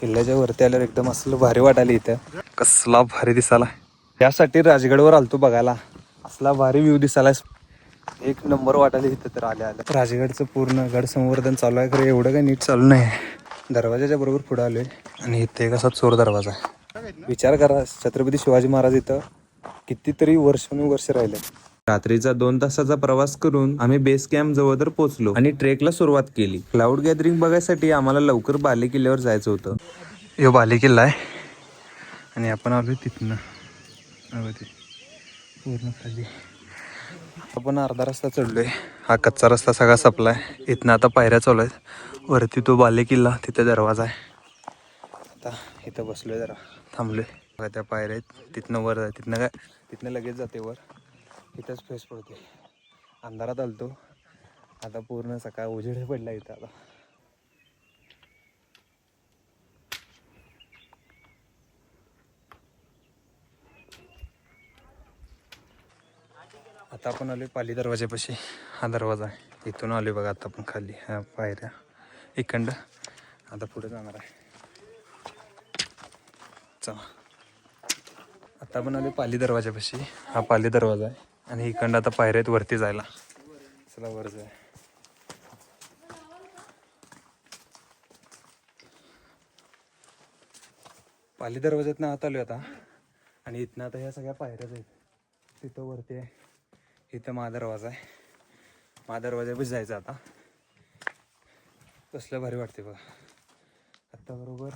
किल्ल्याच्या वरती आल्यावर एकदम असलं भारी वाटायला इथं. कसला भारी दिसाला. त्यासाठी राजगडवर आलतो बघायला. असला भारी व्ह्यू दिसायला. एक नंबर वाटायला इथं तर आल्या आल्या. राजगडचं पूर्ण गड संवर्धन चालू आहे, खरं एवढं काही नीट चालू नाही. दरवाजाच्या बरोबर पुढे आलोय आणि इथे कसा चोर दरवाजा आहे. विचार करा, छत्रपती शिवाजी महाराज इथं कितीतरी वर्षानुवर्ष राहिले. रात्रीचा 2 तासाचा प्रवास करून आम्ही बेस कॅम्प जवळ तर पोहोचलो आणि ट्रेकला सुरुवात केली. क्लाउड गॅदरिंग बघायसाठी आम्हाला लवकर बाले किल्ल्यावर जायचं होतं. यो बाले किल्ला आहे आणि आपण आलोय तिथनं पूर्ण खाली. आपण अर्धा रस्ता चढलोय. हा कच्चा रस्ता सगळा संपलाय. इथनं आता पायऱ्या चालू आहेत. वरती तो बाले किल्ला, तिथे दरवाजा आहे. आता इथं बसलोय, जरा थांबलोय. त्या पायऱ्या आहेत, तिथनं वर आहे. तिथनं लगेच जाते वर. इथंच फेस पडते. अंधारात आलतो, आता पूर्ण सकाळ उजेड पडला इथं. आता आपण आलोय पाली दरवाजापाशी. हा दरवाजा आहे, इथून आलोय बघा. आता आपण खाली ह्या पायऱ्या इकडं आता पुढे जाणार आहे. चला, आता आपण आलोय पाली दरवाजापाशी. हा पाली दरवाजा आहे आणि इकडं आता पायऱ्या आहेत वरती जायला. चला वर जाय. पाली दरवाज्यातनं आत आलोय आता आणि इथनं आता ह्या सगळ्या पायऱ्याच आहेत. तिथं वरती आहे, इथं दरवाजा आहे. दरवाजापाशी जायचं आता. कसलं भारी वाटते बघा. आत्ता बरोबर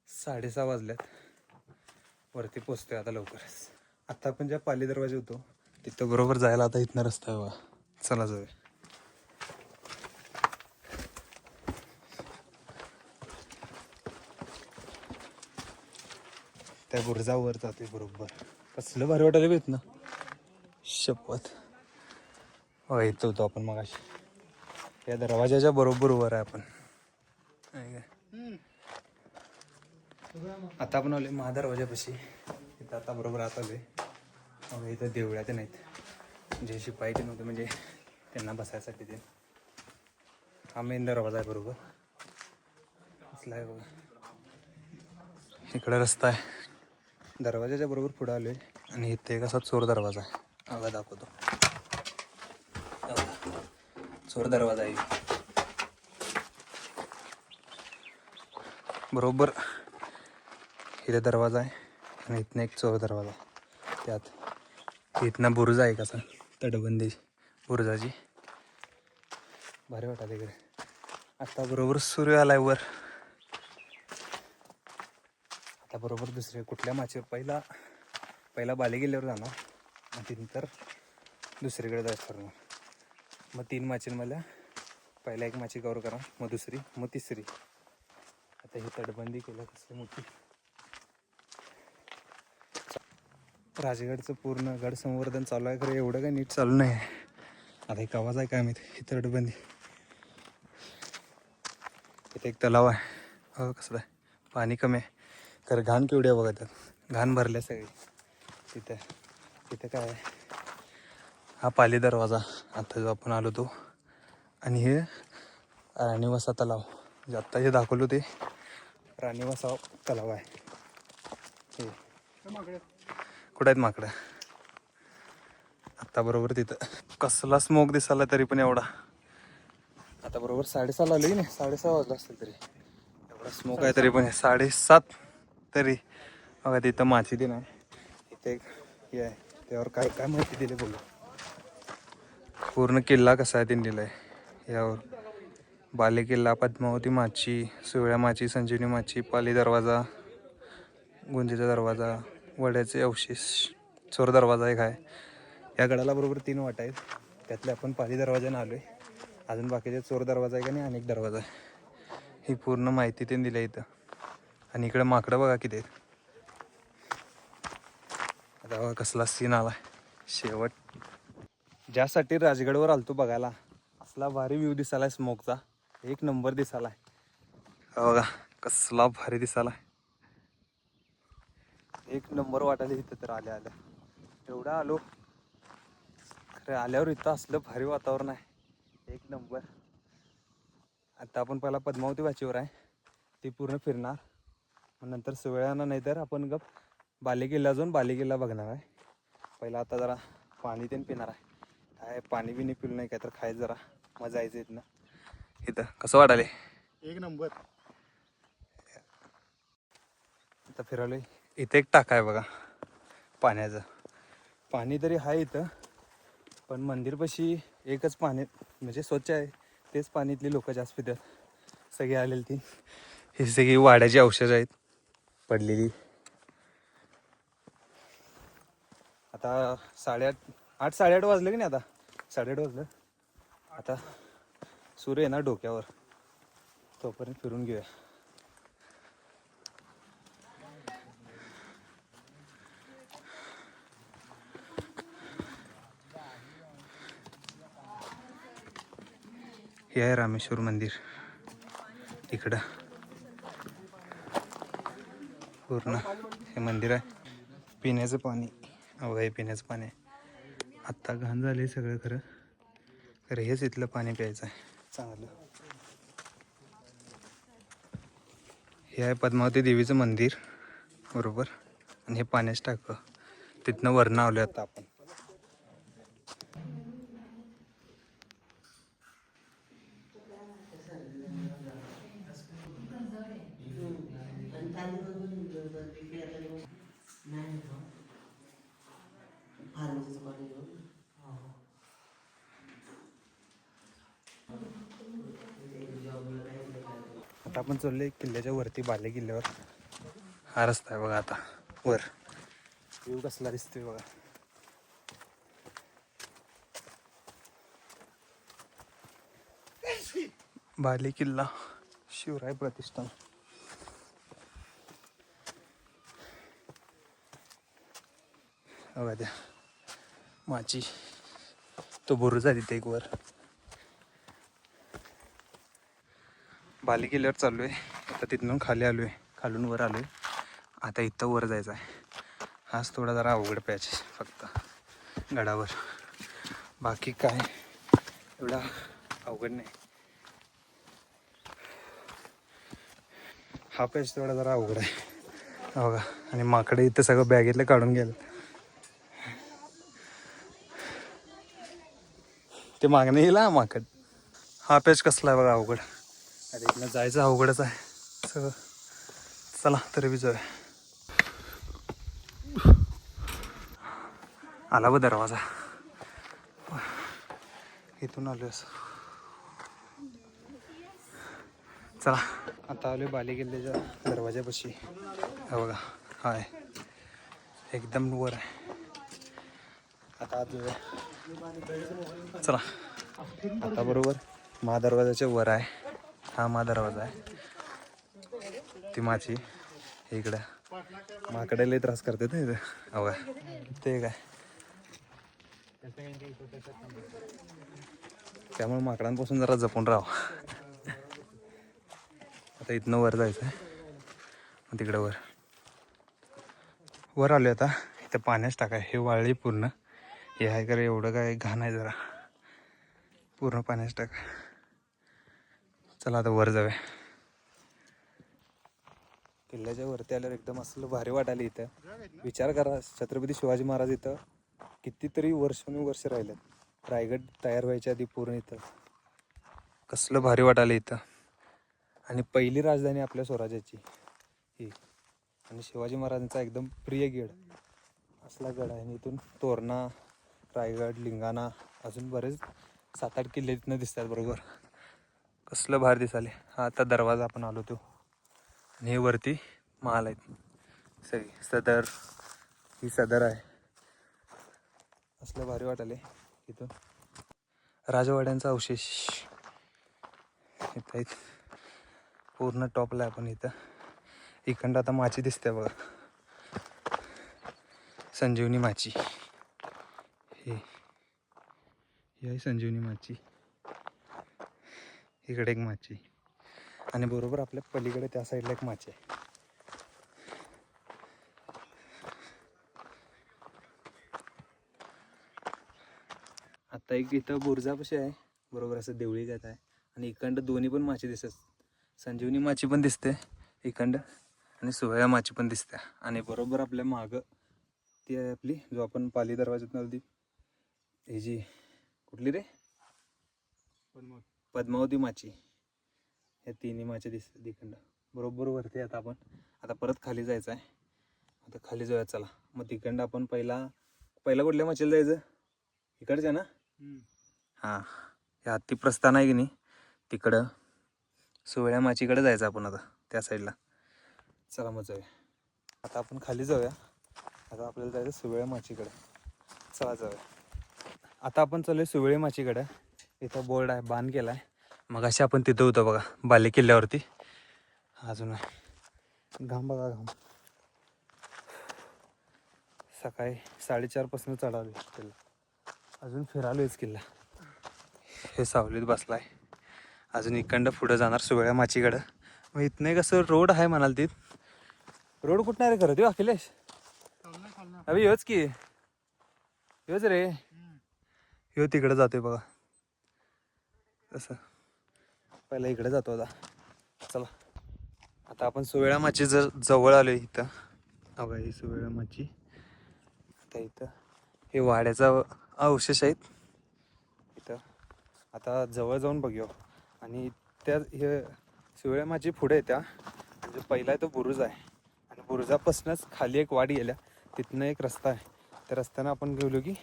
6:30 वाजल्यात. वरती पोचतोय आता लवकरच. आता आपण ज्या पाली दरवाजा होतो तिथं बरोबर जायला आता इथनं रस्ता आहे बघा. चला जाऊया. त्या बुरजावर जातोय बरोबर. कसलं भारी वाटायला भेट ना, शपथ. हो, इथं होतो आपण मगाशी. या दरवाजाच्या बरोबर वर आहे आपण. आता आपण आलोय महादरवाजापाशी. इथं आता बरोबर आत आलोय. इथं देवळ्या ते नाहीत, जे शिपाई ते नव्हते म्हणजे त्यांना बसायसाठी ते. हा मेन दरवाजा आहे बरोबर. असला आहे बघा. इकडे रस्ता आहे. दरवाजाच्या बरोबर पुढे आलोय आणि इथे कसा चोर दरवाजा आहे. आला दाखवतो. चोर दरवाजा आहे बरोबर. इथे दरवाजा आहे आणि इथनं एक चोर दरवाजा. त्यात इथनं बुरुज आहे कसा, तटबंदी बुरुजाची. भारी वाटायला इकडे. आता बरोबर सूर्य आलाय वर. आता बरोबर दुसरे कुठल्या माचे पहिला बाले किल्ल्यावर जाणार, मग तिनंतर दुसरीकडे जायचं ठरवणार. मग 3 माचींमधल्या पहिला एक माची कवर करा, मग दुसरी, मग तिसरी. आता ही तटबंदी केलं कसली मोठी. राजगडचं पूर्ण गड संवर्धन चालू आहे, खरं एवढं काही नीट चालू नाही आहे. आता एक आवाज आहे काय माहिती. ही तटबंदी. इथे एक तलाव आहे. हो, कसलं आहे, पाणी कमी आहे, खरं घाण केवढी आहे बघा. त्यात घाण भरल्या सगळी. तिथे काय आहे, हा पाली दरवाजा आता जो आपण आलो तो. आणि हे राणीवसा तलाव, जे आत्ता जे दाखवलो ते राणीवसा तलाव आहे. हे कुठं आहेत माकडं. आता बरोबर तिथं कसला स्मोक दिसाला तरी पण एवढा. आता बरोबर 6:30 आलोय ना, 6:30 वाजला असतील तरी. एवढा स्मोक आहे तरी पण 7:30 तरी. बघा तिथं माची दिन आहे. इथे एक हे आहे, त्यावर काय काय माहिती दिली बोलू. पूर्ण किल्ला कसा आहे तीन दिलाय यावर. बाले किल्ला, पद्मावती माची, सुवळ्या माची, संजीवनी माची, पाली दरवाजा, गुंजीचा दरवाजा, वड्याचे अवशेष, चोर दरवाजा एक आहे. या गडाला बरोबर 3 वाटा आहेत. त्यातले आपण पाली दरवाजाने आलोय. अजून बाकीचे चोर दरवाजा आहे का नाही, अनेक दरवाजा आहे. ही पूर्ण माहिती त्यांनी दिली इथं. आणि इकडे माकडं बघा किती आहेत. आता बघा कसला सीन आला शेवट. ज्यासाठी राजगडवर आलतो बघायला, असला भारी व्ह्यू दिसालाय स्मोकचा. एक नंबर दिसालाय बघा. कसला भारी दिसालाय. एक नंबर वाटायला इथं तर आल्या आल्या. एवढा आलो, खरं आल्यावर इथं असलं भारी वातावरण आहे, एक नंबर. आता आपण पहिला पद्मावती वाचीवर आहे, ती पूर्ण फिरणार. मग नंतर सुवेळानं नाही तर आपण गप बालेकिल्ला जाऊन बालेकिल्ला बघणार आहे. पहिला आता जरा पाणी ते पिणार आहे. काय पाणी बिणी पिलं नाही काय तर खायचं जरा मजा यायचं इथनं. इथं कसं वाटाले? एक नंबर. आता फिरवलं इथं एक टाका आहे बघा पाण्याचं. पाणी तरी आहे इथं पण मंदिरपाशी एकच पाणी म्हणजे स्वच्छ आहे. तेच पाणी इथली लोक जास्त पितात. सगळी आलेली ती ही सगळी वाड्याची औषधं आहेत पडलेली. आता 8:30 8:30 वाजले की नाही? आता 8:30 वाजलं. आता सूर्य आहे ना डोक्यावर, तोपर्यंत फिरून घेऊया. हे आहे रामेश्वर मंदिर. इकडं पूर्ण हे मंदिर आहे. पिण्याचं पाणी हे पिण्याचं पाणी आहे. आत्ता घाण झाले सगळं खरं खरं हेच इथलं पाणी प्यायचं आहे चांगलं. हे आहे पद्मावती देवीचं मंदिर बरोबर. आणि हे पाण्याचं टाकं तिथनं वरनं आलो आता आपण. आता आपण चाललोय किल्ल्याच्या वरती बाले किल्ल्यावर. हा रस्ता आहे बघा आता वर. व्ह्यू कसला दिसतोय बघा. बाले किल्ला शिवराय प्रतिष्ठान. बघा त्या माची तो बुरुज आहे तिथे एक वर. बाले किल्ल्यावर चालू आहे आता. तिथून खाली आलो आहे, खालून वर आलो आहे. आता इथं वर जायचं आहे. हाच थोडा जरा अवघड पॅच फक्त गडावर. बाकी काय एवढा अवघड नाही. हा पॅच थोडा जरा अवघड आहे बघा. आणि माकडे इथं सगळं बॅगेतलं काढून गेलं. ते मागणं येईल हा माकड. हा पॅच कसला आहे बघा अवघड. अरे इथनं जायचं अवघडच आहे सगळं. चला तरी बी जाऊया. आला बघ दरवाजा. इथून आलो असं. चला आता आलो बाले किल्ल्याच्या दरवाजापाशी. हा बघा हाय एकदम वर आहे. आता आत जाऊया. चला आता बरोबर महादरवाजाच्या वर आहे. हा महादरवाजा आहे. ती माझी इकडं माकडे लय त्रास करते ना इथं. हवा ते काय त्यामुळे माकडांपासून जरा जपून राहा. आता इथनं वर जायचं आहे. मग तिकडं वर आलो आता. इथं पाण्याच टाकाय हे वाळली पूर्ण. हे आहे का एवढं काय घाण आहे जरा. पूर्ण पाण्याच टाका. चला आता वर जाऊया. किल्ल्याच्या वरती आल्यावर एकदम असलं भारी वाटायला इथं. विचार करा छत्रपती शिवाजी महाराज इथं कितीतरी वर्ष राहिलेत. रायगड तयार व्हायच्या आधी पूर्ण इथं कसलं भारी वाटायला इथं. आणि पहिली राजधानी आपल्या स्वराज्याची ही. आणि शिवाजी महाराजांचा एकदम प्रिय गड असला गड आहे. आणि इथून तोरणा, रायगड, लिंगाणा अजून बरेच 7-8 किल्ले इथनं दिसतात बरोबर. कसलं भारी दिसाले. हा आता दरवाजा आपण आलो तो. आणि हे वरती महाल आहेत सगळी. सदर ही सदर आहे. असलं भारी वाटाले इथून. राजवाड्यांचा अवशेष इथं आहेत. पूर्ण टॉपला आपण इथं. इकडं आता माची दिसते बघा. संजीवनी माची. ही आहे संजीवनी माची. इकडे एक माची आणि बरोबर आपल्या पलीकडे त्या साईडला एक माची आहे. आता एक इथं बुरजापाशी आहे बरोबर असं देवळी जात आहे. आणि इकडं दोन्ही पण माची दिसत संजीवनी माची पण दिसते इखंड आणि सोहळ्या माची पण दिसते. आणि बरोबर आपल्या मागं ती आहे आपली जो आपण पाली दरवाज्यात नव्हती ही जी कुठली रे पद्मावती माची. ह्या तिन्ही माच्या दिसते इखंड बरोबर वरती. आता परत खाली जायचं आहे. आता खाली जाऊया चला. मग तिकडं आपण पहिला कुठल्या माचीला जायचं इकडच्या ना. हां हे हत्ती प्रस्थान आहे की नाही तिकडं सोहळ्या माचीकडे जायचं आपण आता त्या साईडला. चला मग जाऊया. आता आपण खाली जाऊया. आता आपल्याला जायचं सोहळ्या माचीकडे. चला जाऊया. आता आपण चालू आहे सोहळे माचीकडे. इथं बोर्ड आहे बांध केला आहे. मग अशी आपण तिथं होतो बघा बाले किल्ल्यावरती. अजून आहे घाम बघा घाम. सकाळी 4:30 चढावले किल्ला. अजून फिरालोयच किल्ला. हे सावलीत बसलाय. अजून इकडं पुढं जाणार सोहळ्या माचीकडं. मग इथनं कसं रोड आहे म्हणाल तिथ. रोड कुठं आहे रे खरं ते अखिलेश अभि योच की योच रे. ह्यो तिकडे जातोय बघा तसं. पहिला इकडे जातो आता. चला आता आपण सोहळ्या माची जवळ आलोय इथं. बघा ही सोहळ्या माची. आता इथं हे वाड्याचा अवशेष आहेत इथं. आता जवळ जाऊन बघूया. आणि त्या हे सोहळ्या माची पुढे येत्या म्हणजे पहिला तो बुरुज आहे. आणि बुरुजापासूनच खाली एक वाट गेल्या तिथनं एक रस्ता आहे. त्या रस्त्यानं आपण गेलो की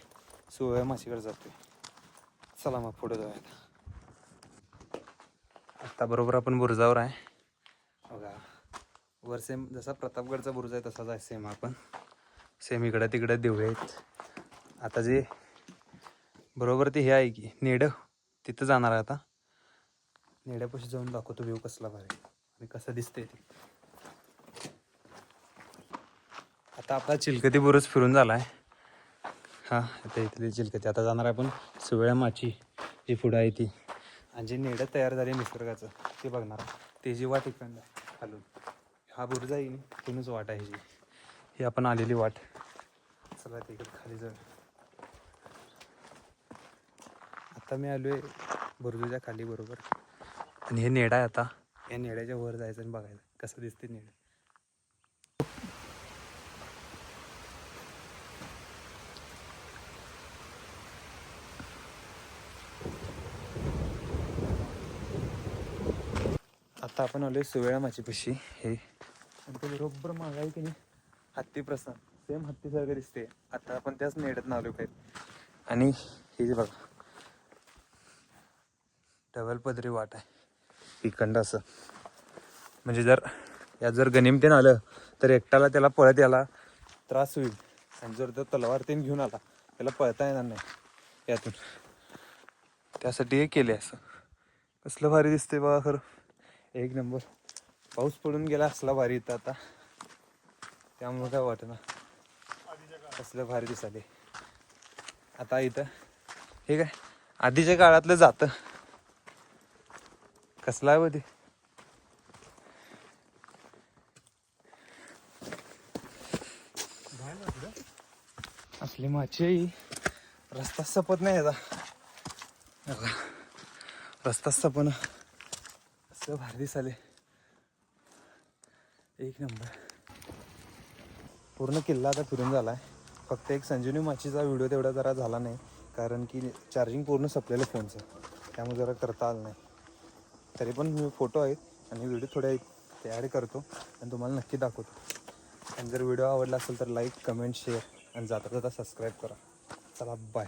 सोहळ्या माचीकडे जातोय. चला मग पुढे जाऊया. आता बरोबर आपण बुरुजावर आहे बघा. वर सेम जसा प्रतापगडचा बुरुज आहे तसाच आहे सेम. आपण सेम इकडं तिकडं देऊया आहेत. आता जे बरोबर ते हे आहे की नेडं तिथं जाणार आहे. आता नेड्यापाशी जाऊन दाखवतो व्ह्यू कसला भारी आणि कसं दिसतंय ते. आता आपला चिलकती बुरुज फिरून झाला आहे. हां आता इथली चिलकती. आता जाणार आहे आपण सोहळ्या माची जी पुढं आहे ती. आणि जी नेडं तयार झाली निसर्गाचं ते बघणार. ते जी वाट इकडं खालून हा बुरुज आहे तिथूनच वाट आहे जी ही आपण आलेली वाट. चला तिकडे खाली जाऊ. आता मी आलो आहे बुरुजाच्या खाली बरोबर. आणि हे नेडा आहे. आता या नेड्याच्या वर जायचं आणि बघायचं कसं दिसते नेडं. आता आपण आलोय सोहळ्या माचीपाशी. हे आणि ते बरोबर मागं आहे की नाही हत्ती प्रस्थान सेम हत्तीसारखं दिसते. आता आपण त्याच नेड्यात आलो पाहिजे. आणि हे जे बघा डबल पदरी वाट आहे इकडं असं. म्हणजे जर यात जर गनिमतेन आलं तर एकट्याला त्याला पळत यायला त्रास होईल. आणि जर तो तलवार तेन घेऊन आला त्याला पळता येणार नाही यातून. त्यासाठी हे केले असं. कसलं भारी दिसते बघा खरं एक नंबर. पाऊस पडून गेला असला भारी इथं आता त्यामुळं काय वाटत ना. कसलं भारी दिसाले. आता इथं हे काय आधीच्या काळातलं जातं कसलं आहे बघ ते. असली माची रस्ता सपत नाही याचा. रस्ता सपन असं भारी दिसाले एक नंबर. पूर्ण किल्ला आता फिरून झाला आहे. फक्त एक संजीवनी माचीचा व्हिडिओ तेवढा जरा झाला नाही कारण की चार्जिंग पूर्ण संपलेलं फोनचं त्यामुळे जरा करता आलं नाही. तरी पण मी फोटो आहेत आणि व्हिडिओ थोडे आहेत ते ॲड करतो आणि तुम्हाला नक्की दाखवतो. आणि जर व्हिडिओ आवडला असेल तर लाईक कमेंट शेअर आणि जाता जाता सबस्क्राईब करा. चला बाय.